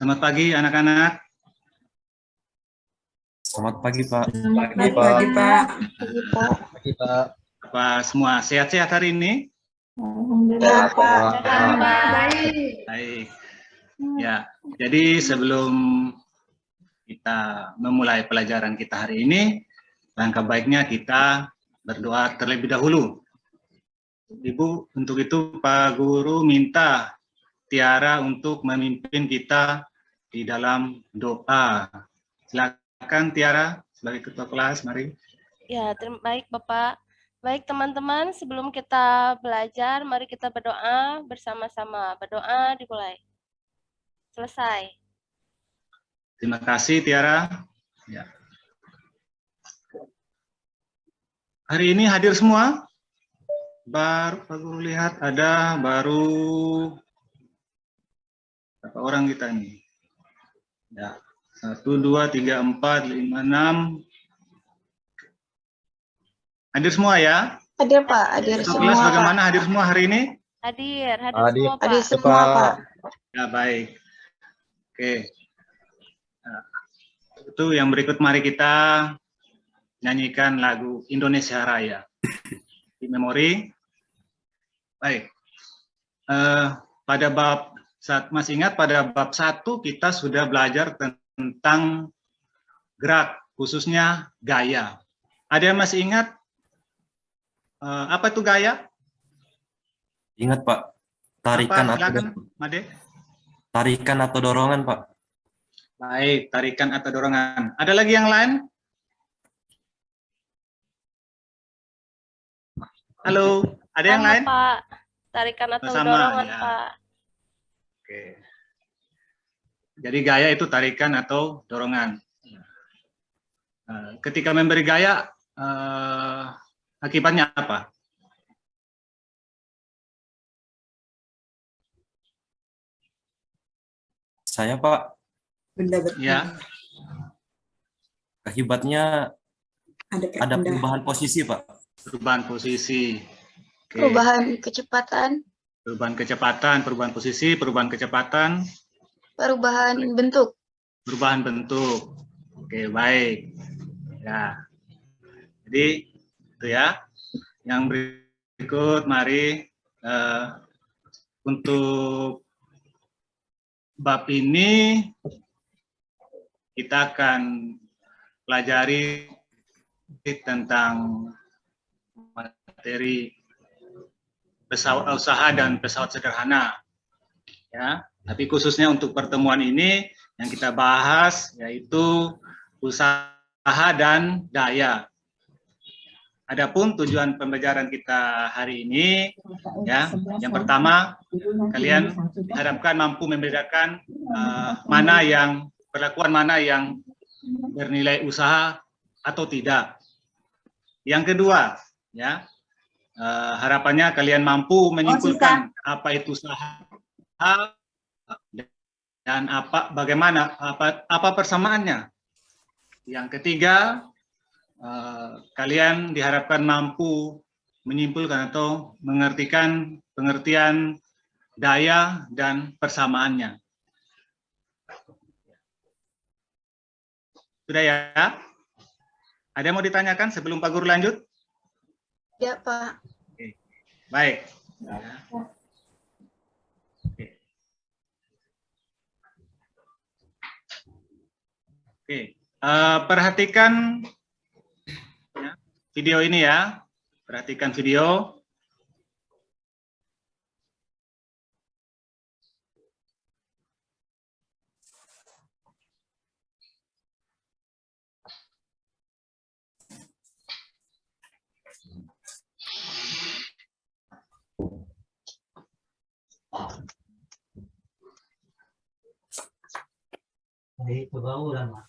Selamat pagi anak-anak. Selamat pagi, Pak. Selamat Pagi, pagi, Pak. Pagi, Pak. Apa semua sehat-sehat hari ini? Alhamdulillah, Pak. Baik. Ya, jadi sebelum kita memulai pelajaran kita hari ini, langkah baiknya kita berdoa terlebih dahulu. Ibu, untuk itu Pak Guru minta Tiara untuk memimpin kita di dalam doa. Silakan Tiara sebagai ketua kelas, mari. Ya, baik Bapak. Baik teman-teman, sebelum kita belajar, mari kita berdoa bersama-sama. Berdoa dimulai. Selesai. Terima kasih Tiara. Ya. Hari ini hadir semua? Baru lihat ada baru berapa orang kita ini? Ya, 1, 2, 3, 4, 5, 6. Hadir semua ya? Hadir, Pak. Hadir Ketua semua, kelas Pak. bagaimana hadir semua hari ini? Hadir Hadir. semua Pak. Hadir semua, Pak. Ya, baik. Oke. Nah, itu yang berikut mari kita nyanyikan lagu Indonesia Raya. Di memori. Baik. Pada bab, masih ingat pada bab 1 kita sudah belajar tentang gerak, khususnya gaya. Ada yang masih ingat apa itu gaya? Ingat, Pak. Tarikan Made? Tarikan atau dorongan, Pak. Baik, tarikan atau dorongan. Ada lagi yang lain? Halo, ada yang lain? Pak. Tarikan atau Sama, dorongan, ya. Pak. Oke. Jadi gaya itu tarikan atau dorongan. Ketika memberi gaya, akibatnya apa? Saya, Pak, Benda Ya, akibatnya ada ada perubahan posisi, Pak. perubahan posisi. Oke. Perubahan kecepatan, Perubahan kecepatan, perubahan posisi, perubahan kecepatan, perubahan bentuk. perubahan bentuk. Oke, baik. Ya. Jadi itu ya. Yang berikut mari untuk bab ini kita akan pelajari tentang materi pesawat usaha dan pesawat sederhana. Ya, tapi khususnya untuk pertemuan ini yang kita bahas yaitu usaha dan daya. Adapun tujuan pembelajaran kita hari ini, ya, yang pertama kalian diharapkan mampu membedakan perlakuan mana yang bernilai usaha atau tidak. Yang kedua, ya, harapannya kalian mampu menyimpulkan apa itu usaha dan apa persamaannya. Yang ketiga, kalian diharapkan mampu menyimpulkan atau mengertikan pengertian daya dan persamaannya. Sudah ya? Ada yang mau ditanyakan sebelum Pak Guru lanjut? Ya, Pak. Oke. Baik. Ya. Oke. Perhatikan ya, video ini ya. Perhatikan video. Itu bau lama.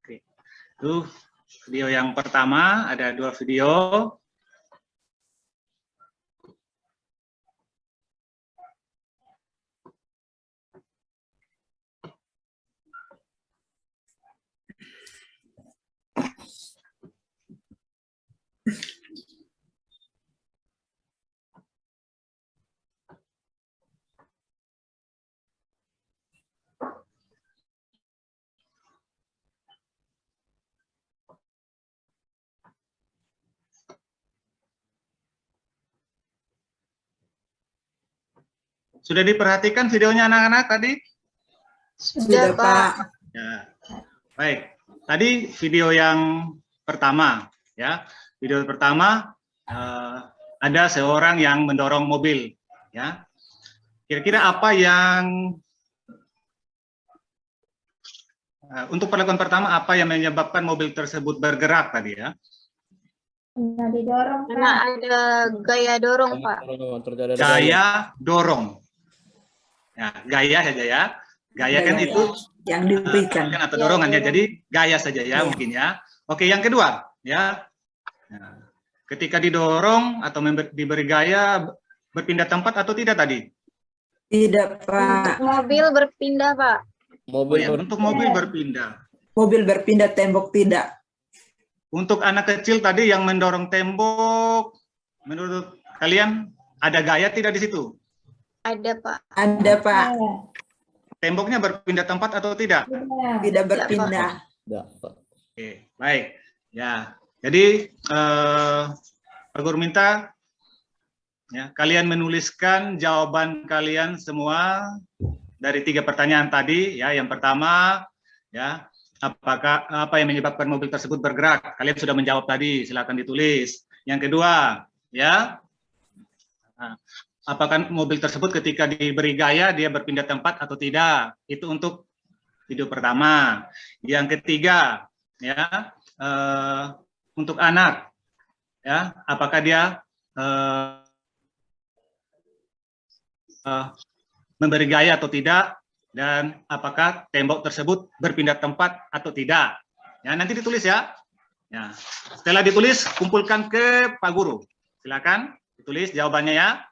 Oke. Tuh video yang pertama, ada 2 video. Sudah diperhatikan videonya anak-anak tadi? Sudah, Pak. Ya. Baik. Tadi video yang pertama, ya. Video pertama ada seorang yang mendorong mobil, ya. Kira-kira apa yang untuk perlakuan pertama apa yang menyebabkan mobil tersebut bergerak tadi ya? Karena ada gaya dorong, Pak. Gaya dorong. Ya, gaya saja ya. Gaya kan itu yang diberikan. atau dorongan ya. Jadi gaya saja ya mungkin ya. Oke, yang kedua ya. Nah, ketika didorong atau diberi gaya berpindah tempat atau tidak tadi? Tidak, Pak. Mobil berpindah, Pak. Untuk mobil berpindah. Mobil berpindah, tembok tidak. Untuk anak kecil tadi yang mendorong tembok, menurut kalian ada gaya tidak di situ? Ada, Pak. Ada, Pak. Temboknya berpindah tempat atau tidak? Tidak berpindah. Oke, baik. Ya, jadi Pak Guru minta ya, kalian menuliskan jawaban kalian semua dari 3 pertanyaan tadi. Ya, yang pertama, ya, apa yang menyebabkan mobil tersebut bergerak? Kalian sudah menjawab tadi, silakan ditulis. Yang kedua, ya, apakah mobil tersebut ketika diberi gaya dia berpindah tempat atau tidak? Itu untuk video pertama. Yang ketiga, ya, untuk anak, ya, apakah dia memberi gaya atau tidak? Dan apakah tembok tersebut berpindah tempat atau tidak? Ya, nanti ditulis ya. Ya. Setelah ditulis, kumpulkan ke Pak Guru. Silakan ditulis jawabannya ya.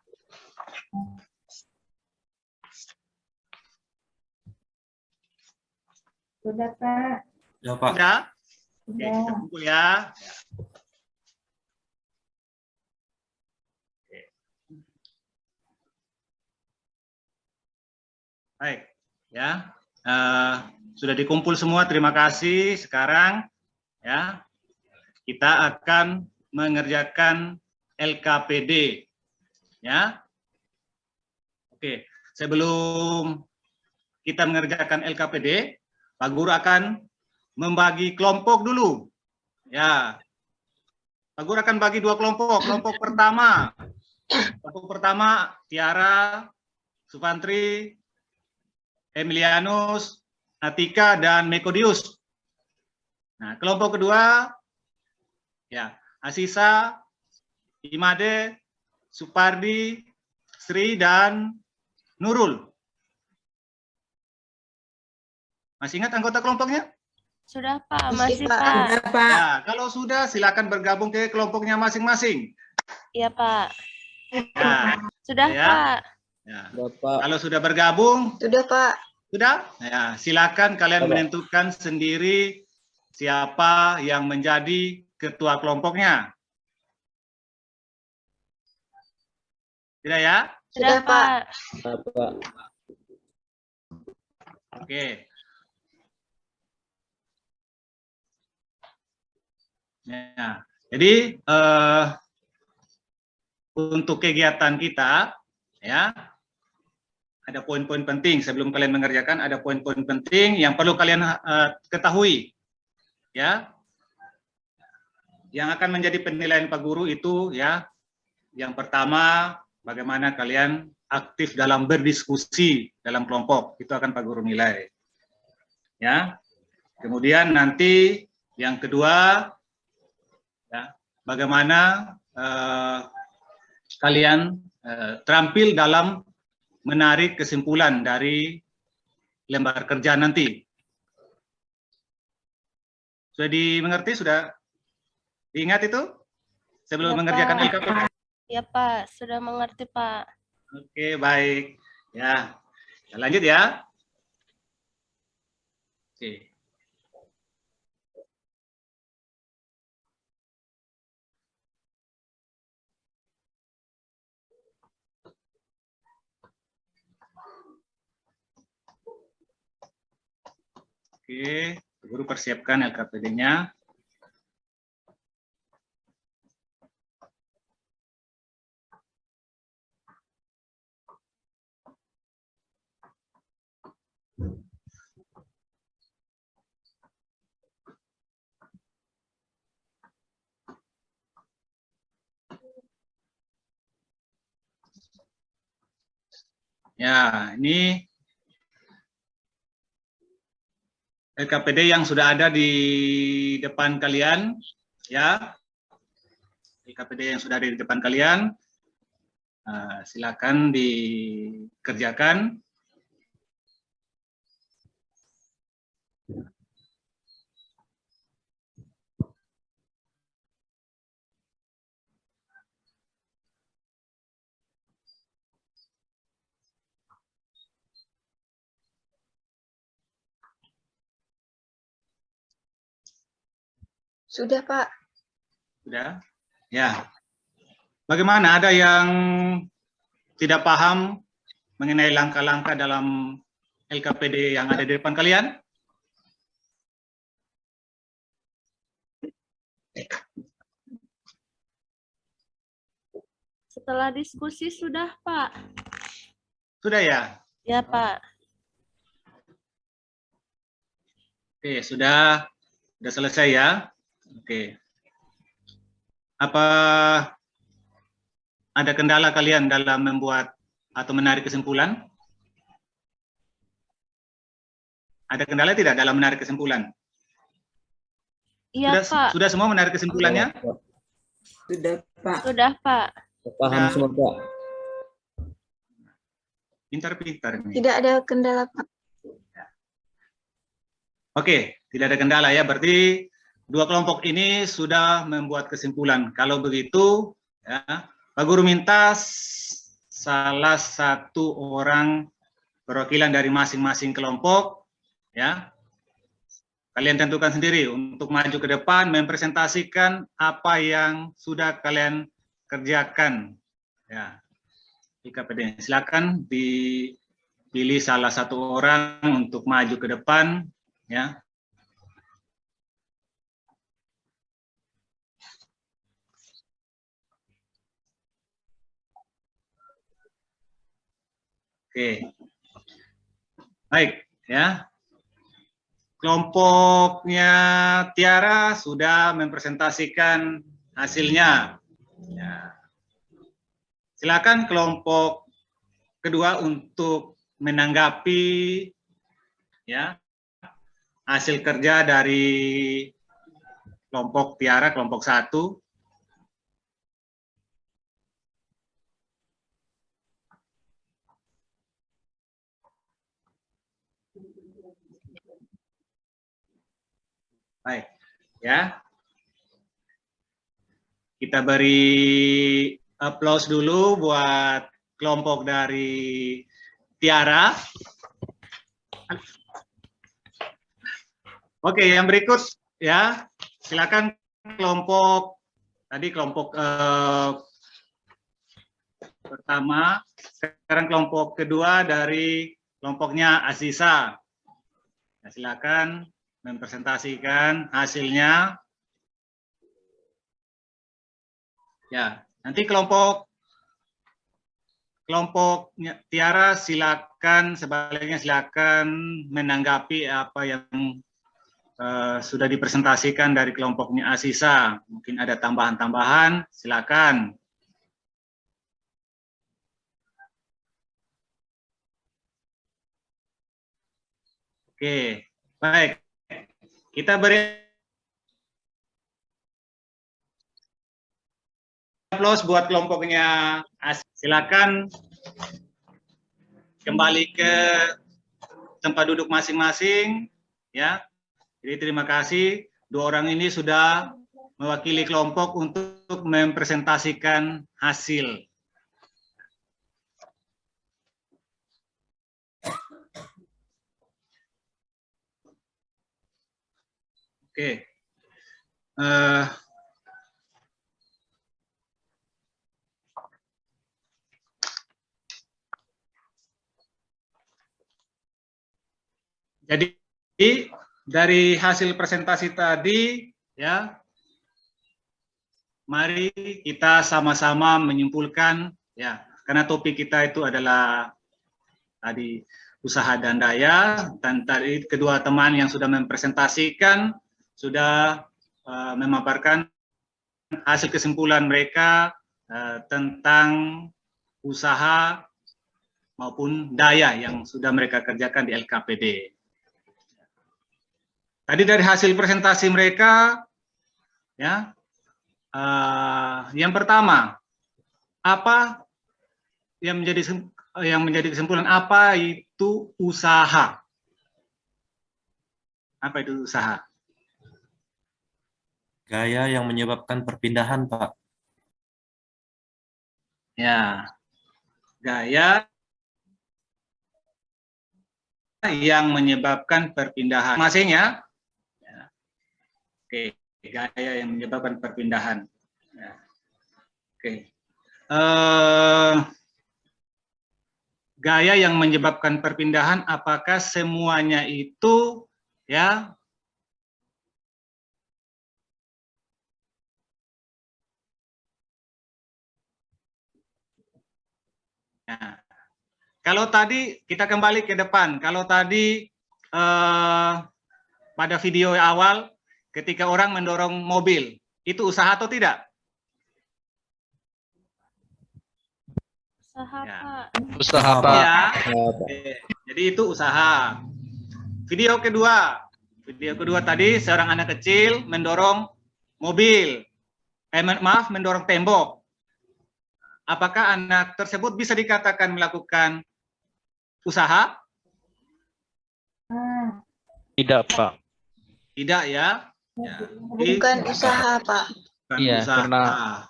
Sudah, Pak. Ya, Pak. Sudah? Oke, kita kumpul ya. Oke. Baik. Ya, sudah dikumpul semua. Terima kasih. Sekarang ya kita akan mengerjakan LKPD. Ya, oke. Sebelum kita mengerjakan LKPD, Pak Guru akan membagi kelompok dulu. Ya, Pak Guru akan bagi 2 kelompok. Kelompok pertama, Tiara, Supantri, Emilianus, Atika, dan Mekodius. Nah, kelompok kedua, ya, Asisa, Imade, Supardi, Sri, dan Nurul. Masih ingat anggota kelompoknya? Sudah, Pak. Masih, Masih, Pak. Pak. Sudah, Pak. Ya, kalau sudah silakan bergabung ke kelompoknya masing-masing. Iya, Pak. Ya, Sudah, Ya. Pak. ya. Kalau sudah bergabung, Sudah, Pak. sudah? Ya, silakan kalian menentukan sendiri siapa yang menjadi ketua kelompoknya. Tidak ya? Sudah, Pak. Oke. Ya, jadi untuk kegiatan kita, ya, ada poin-poin penting sebelum kalian mengerjakan. Ada poin-poin penting yang perlu kalian ketahui, ya. Yang akan menjadi penilaian Pak Guru itu, ya, yang pertama, bagaimana kalian aktif dalam berdiskusi dalam kelompok, itu akan Pak Guru nilai, ya. Kemudian nanti yang kedua, ya, bagaimana kalian terampil dalam menarik kesimpulan dari lembar kerja nanti. Sudah dimengerti? Sudah Diingat itu sebelum Ya, mengerjakan Pak. LKPD. Ya, Pak. Sudah mengerti, Pak. Oke, baik. Ya, kita lanjut ya. Oke. Oke, guru persiapkan LKPD-nya. Ya, ini LKPD yang sudah ada di depan kalian, ya. LKPD yang sudah ada di depan kalian, silakan dikerjakan. Sudah, Pak. Sudah? Ya. Bagaimana, ada yang tidak paham mengenai langkah-langkah dalam LKPD yang ada di depan kalian? Setelah diskusi sudah, Pak. Sudah ya? Ya, Pak. Oke, sudah selesai ya? Oke. Apa ada kendala kalian dalam membuat atau menarik kesimpulan? Ada kendala tidak dalam menarik kesimpulan? Iya, Pak. Sudah semua menarik kesimpulannya? Sudah, Pak. Sudah, Pak. Paham semua, Pak. Pintar-pintar ini. Tidak ada kendala, Pak. Oke, tidak ada kendala ya. Berarti dua kelompok ini sudah membuat kesimpulan. Kalau begitu, ya, Pak Guru minta salah satu orang perwakilan dari masing-masing kelompok, ya. Kalian tentukan sendiri untuk maju ke depan, mempresentasikan apa yang sudah kalian kerjakan. Ya, IKPD. Silakan dipilih salah satu orang untuk maju ke depan, ya. Oke, baik ya. Kelompoknya Tiara sudah mempresentasikan hasilnya. Ya. Silakan kelompok kedua untuk menanggapi ya hasil kerja dari kelompok Tiara, kelompok 1. Baik, ya. Kita beri aplaus dulu buat kelompok dari Tiara. Oke, yang berikut ya, silakan kelompok pertama, sekarang kelompok kedua dari kelompoknya Aziza. Nah, silakan mempresentasikan hasilnya. Ya, nanti kelompoknya Tiara silakan menanggapi apa yang sudah dipresentasikan dari kelompoknya Aziza. Mungkin ada tambahan-tambahan, silakan. Oke, baik. Kita beri aplaus buat kelompoknya. Silakan kembali ke tempat duduk masing-masing, ya. Jadi terima kasih, dua orang ini sudah mewakili kelompok untuk mempresentasikan hasil. Oke. Jadi dari hasil presentasi tadi, ya, mari kita sama-sama menyimpulkan, ya, karena topik kita itu adalah tadi usaha dan daya, dan tadi kedua teman yang sudah mempresentasikan sudah memaparkan hasil kesimpulan mereka tentang usaha maupun daya yang sudah mereka kerjakan di LKPD. Tadi dari hasil presentasi mereka, ya, yang pertama, apa yang menjadi kesimpulan, apa itu usaha? Apa itu usaha? Gaya yang menyebabkan perpindahan, Pak. Ya, gaya yang menyebabkan perpindahan. Masingnya, ya. Oke, gaya yang menyebabkan perpindahan. Ya. Oke, gaya yang menyebabkan perpindahan, apakah semuanya itu, ya, nah, kalau tadi kita kembali ke depan, kalau tadi pada video awal ketika orang mendorong mobil, itu usaha atau tidak? Usaha, Ya. Pak. Usaha, Pak. Ya. Jadi itu usaha. Video kedua tadi seorang anak kecil mendorong mobil, mendorong tembok. Apakah anak tersebut bisa dikatakan melakukan usaha? Tidak, Pak. Tidak, ya. Ya. Bukan usaha, Pak. Bukan Iya, usaha. karena-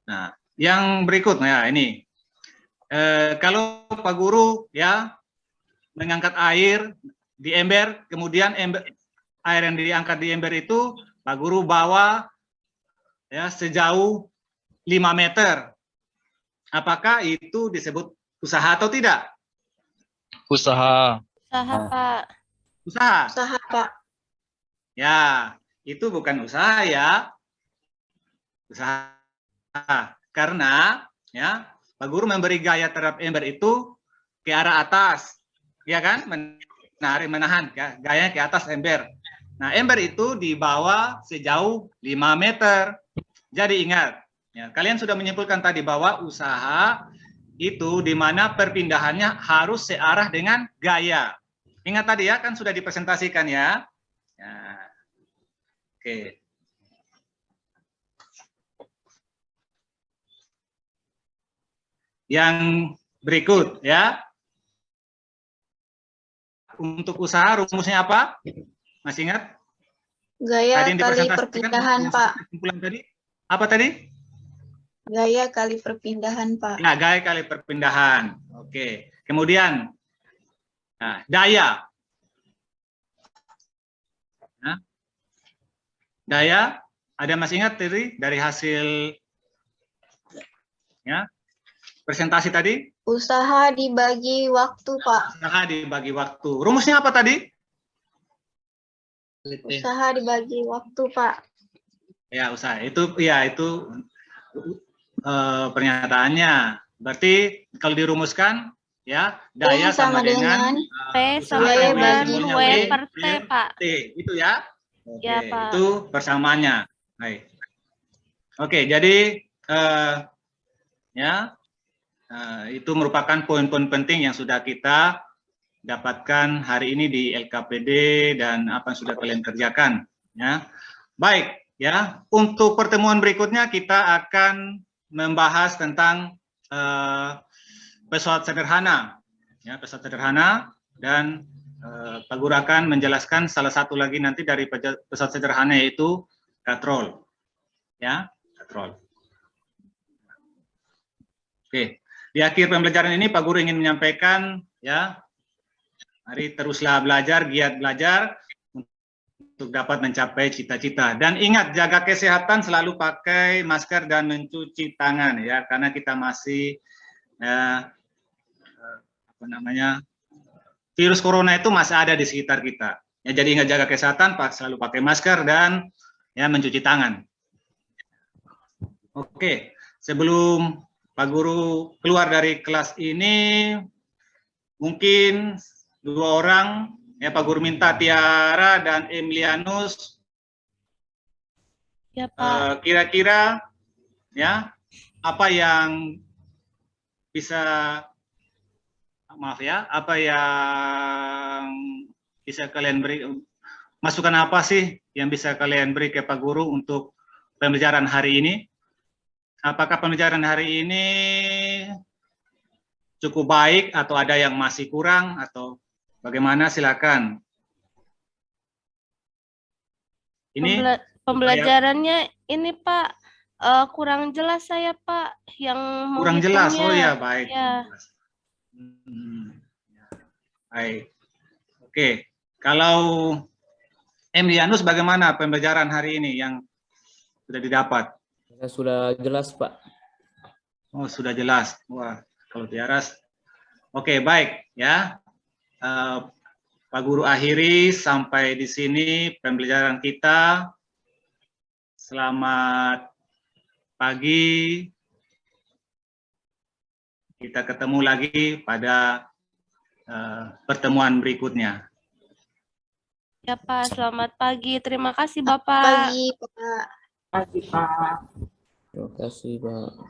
Nah, yang berikutnya ini, kalau Pak Guru, ya, mengangkat air di ember, kemudian air yang diangkat di ember itu Pak Guru bawa, ya, sejauh 5 meter. Apakah itu disebut usaha atau tidak? Usaha. Usaha, Pak. Usaha. Usaha, Pak. Ya, itu bukan usaha, ya. Usaha. Karena, ya, Pak Guru memberi gaya terhadap ember itu ke arah atas, ya kan? Menahan, ya, gayanya ke atas ember. Nah, ember itu dibawa sejauh 5 meter. Jadi ingat, ya, kalian sudah menyimpulkan tadi bahwa usaha itu di mana perpindahannya harus searah dengan gaya. Ingat tadi, ya, kan sudah dipresentasikan, ya. Ya. Oke. Yang berikut, ya. Untuk usaha rumusnya apa? Masih ingat? Gaya Tadi yang kali dipresentasikan, perpindahan, rumus Pak. kesimpulan tadi. Apa tadi? Gaya kali perpindahan, Pak. Ya, gaya kali perpindahan. Oke. Kemudian, nah, daya. Nah, daya, ada masih ingat tadi dari hasil, ya, presentasi tadi? Usaha dibagi waktu, Pak. Usaha dibagi waktu. Rumusnya apa tadi? Usaha dibagi waktu, Pak. Ya, usaha. Itu, ya, itu pernyataannya. Berarti kalau dirumuskan, ya, daya sama dengan P usaha sama yang dengan simbolnya W per T, Pak. T. Itu, ya. Oke, Ya, Pak. itu persamaannya. Baik. Oke, jadi ya, itu merupakan poin-poin penting yang sudah kita dapatkan hari ini di LKPD dan apa yang sudah kalian kerjakan, ya. Baik, ya. Untuk pertemuan berikutnya kita akan membahas tentang pesawat sederhana, ya, pesawat sederhana, dan Pak Guru akan menjelaskan salah satu lagi nanti dari pesawat sederhana, yaitu katrol. Ya, katrol. Oke, di akhir pembelajaran ini Pak Guru ingin menyampaikan, ya, mari teruslah belajar, giat belajar untuk dapat mencapai cita-cita. Dan ingat, jaga kesehatan, selalu pakai masker dan mencuci tangan, ya, karena kita masih virus corona itu masih ada di sekitar kita. Ya, jadi ingat jaga kesehatan, selalu pakai masker dan ya mencuci tangan. Oke, sebelum Pak Guru keluar dari kelas ini, mungkin 2 orang, ya Pak Guru minta Tiara dan Emilianus, Ya, Pak. kira-kira ya apa yang bisa, maaf ya, apa yang bisa kalian beri, masukan apa sih yang bisa kalian beri ke Pak Guru untuk pembelajaran hari ini? Apakah pembelajaran hari ini cukup baik atau ada yang masih kurang atau bagaimana? Silakan. Ini Pembelajarannya ini Pak kurang jelas saya Pak yang kurang jelas. Oh menghitungnya. ya, baik. Ya. Baik. Oke. Kalau Emilianus, bagaimana pembelajaran hari ini yang sudah didapat? Sudah jelas, Pak. Oh, sudah jelas. Wah, kalau Tiaras. Oke, baik ya. Pak Guru akhiri sampai di sini pembelajaran kita. Selamat pagi. Kita ketemu lagi pada pertemuan berikutnya. Ya Pak, selamat pagi. Terima kasih Bapak. Pagi, Pak. Pagi, Pak. Terima kasih, Pak.